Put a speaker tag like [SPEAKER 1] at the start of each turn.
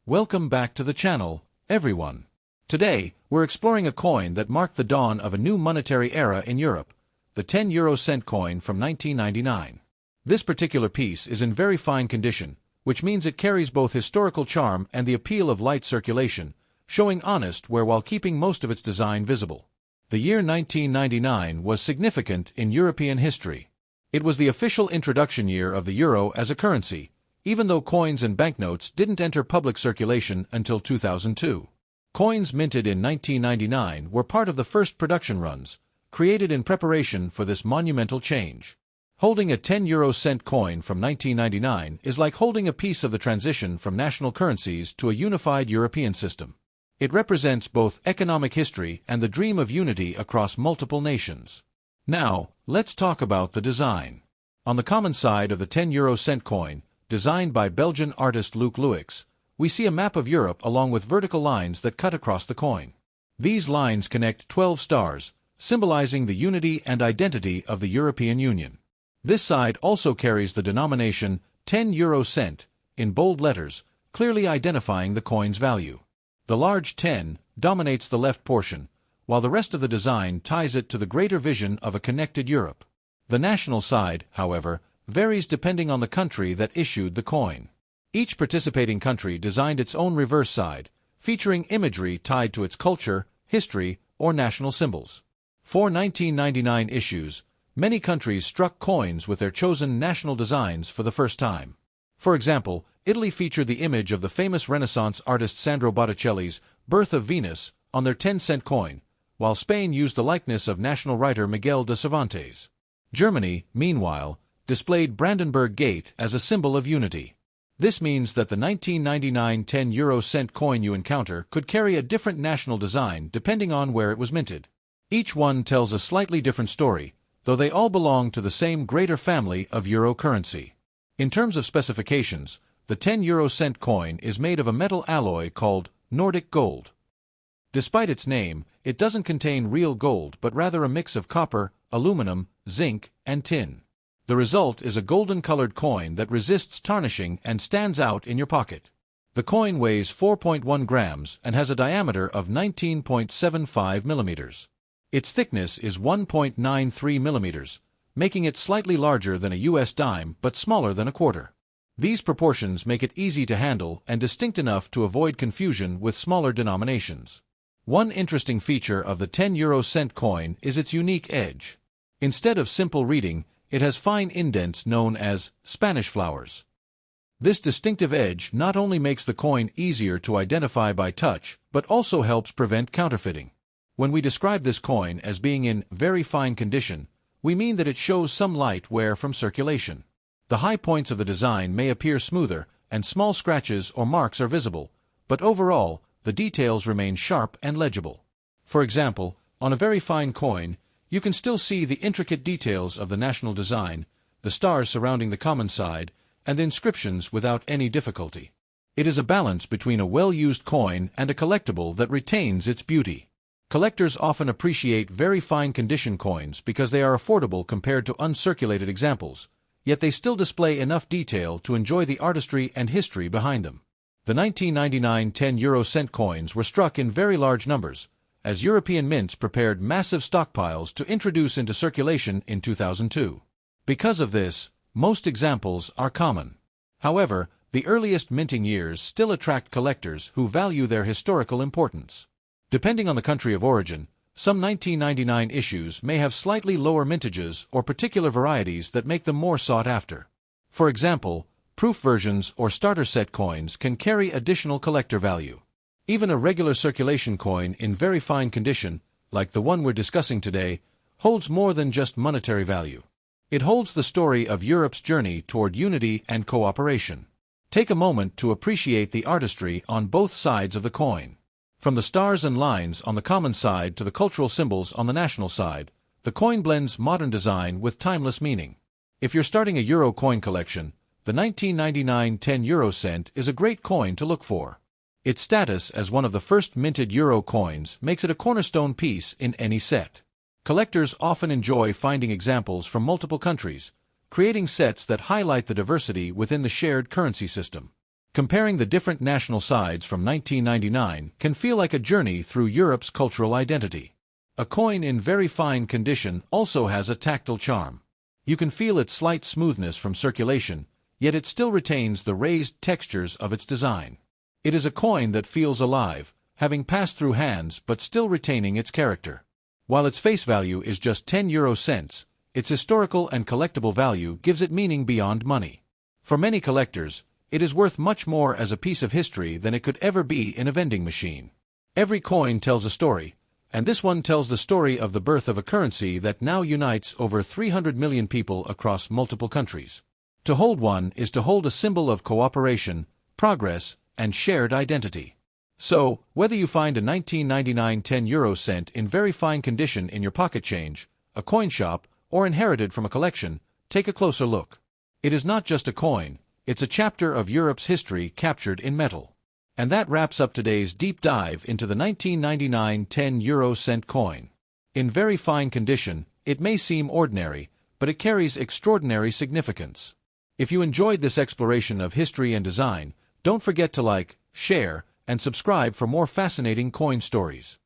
[SPEAKER 1] Welcome back to the channel, everyone. Today, we're exploring a coin that marked the dawn of a new monetary era in Europe, the 10 cent coin from 1999. This particular piece is in very fine condition, which means it carries both historical charm and the appeal of light circulation, showing honest wear while keeping most of its design visible. The year 1999 was significant in European history. It was the official introduction year of the euro as a currency, even though coins and banknotes didn't enter public circulation until 2002. Coins minted in 1999 were part of the first production runs, created in preparation for this monumental change. Holding a 10 cent coin from 1999 is like holding a piece of the transition from national currencies to a unified European system. It represents both economic history and the dream of unity across multiple nations. Now, let's talk about the design. On the common side of the 10 cent coin, designed by Belgian artist Luc Louix, we see a map of Europe along with vertical lines that cut across the coin. These lines connect 12 stars, symbolizing the unity and identity of the European Union. This side also carries the denomination 10 cent in bold letters, clearly identifying the coin's value. The large 10 dominates the left portion, while the rest of the design ties it to the greater vision of a connected Europe. The national side, however, varies depending on the country that issued the coin. Each participating country designed its own reverse side, featuring imagery tied to its culture, history, or national symbols. For 1999 issues, many countries struck coins with their chosen national designs for the first time. For example, Italy featured the image of the famous Renaissance artist Sandro Botticelli's Birth of Venus on their 10-cent coin, while Spain used the likeness of national writer Miguel de Cervantes. Germany, meanwhile, displayed Brandenburg Gate as a symbol of unity. This means that the 1999 10 cent coin you encounter could carry a different national design depending on where it was minted. Each one tells a slightly different story, though they all belong to the same greater family of euro currency. In terms of specifications, the 10 cent coin is made of a metal alloy called Nordic gold. Despite its name, it doesn't contain real gold but rather a mix of copper, aluminum, zinc, and tin. The result is a golden-colored coin that resists tarnishing and stands out in your pocket. The coin weighs 4.1 grams and has a diameter of 19.75 millimeters. Its thickness is 1.93 millimeters, making it slightly larger than a US dime but smaller than a quarter. These proportions make it easy to handle and distinct enough to avoid confusion with smaller denominations. One interesting feature of the 10 cent coin is its unique edge. Instead of simple reading, it has fine indents known as Spanish flowers. This distinctive edge not only makes the coin easier to identify by touch, but also helps prevent counterfeiting. When we describe this coin as being in very fine condition, we mean that it shows some light wear from circulation. The high points of the design may appear smoother, and small scratches or marks are visible, but overall, the details remain sharp and legible. For example, on a very fine coin, you can still see the intricate details of the national design, the stars surrounding the common side, and the inscriptions without any difficulty. It is a balance between a well-used coin and a collectible that retains its beauty. Collectors often appreciate very fine condition coins because they are affordable compared to uncirculated examples, yet they still display enough detail to enjoy the artistry and history behind them. The 1999 10 cent coins were struck in very large numbers, as European mints prepared massive stockpiles to introduce into circulation in 2002. Because of this, most examples are common. However, the earliest minting years still attract collectors who value their historical importance. Depending on the country of origin, some 1999 issues may have slightly lower mintages or particular varieties that make them more sought after. For example, proof versions or starter set coins can carry additional collector value. Even a regular circulation coin in very fine condition, like the one we're discussing today, holds more than just monetary value. It holds the story of Europe's journey toward unity and cooperation. Take a moment to appreciate the artistry on both sides of the coin. From the stars and lines on the common side to the cultural symbols on the national side, the coin blends modern design with timeless meaning. If you're starting a euro coin collection, the 1999 10 cent is a great coin to look for. Its status as one of the first minted euro coins makes it a cornerstone piece in any set. Collectors often enjoy finding examples from multiple countries, creating sets that highlight the diversity within the shared currency system. Comparing the different national sides from 1999 can feel like a journey through Europe's cultural identity. A coin in very fine condition also has a tactile charm. You can feel its slight smoothness from circulation, yet it still retains the raised textures of its design. It is a coin that feels alive, having passed through hands but still retaining its character. While its face value is just 10 euro cents, its historical and collectible value gives it meaning beyond money. For many collectors, it is worth much more as a piece of history than it could ever be in a vending machine. Every coin tells a story, and this one tells the story of the birth of a currency that now unites over 300 million people across multiple countries. To hold one is to hold a symbol of cooperation, progress, and shared identity. So, whether you find a 1999 10 euro cent in very fine condition in your pocket change, a coin shop, or inherited from a collection, take a closer look. It is not just a coin, it's a chapter of Europe's history captured in metal. And that wraps up today's deep dive into the 1999 10 euro cent coin. In very fine condition, it may seem ordinary, but it carries extraordinary significance. If you enjoyed this exploration of history and design, don't forget to like, share, and subscribe for more fascinating coin stories.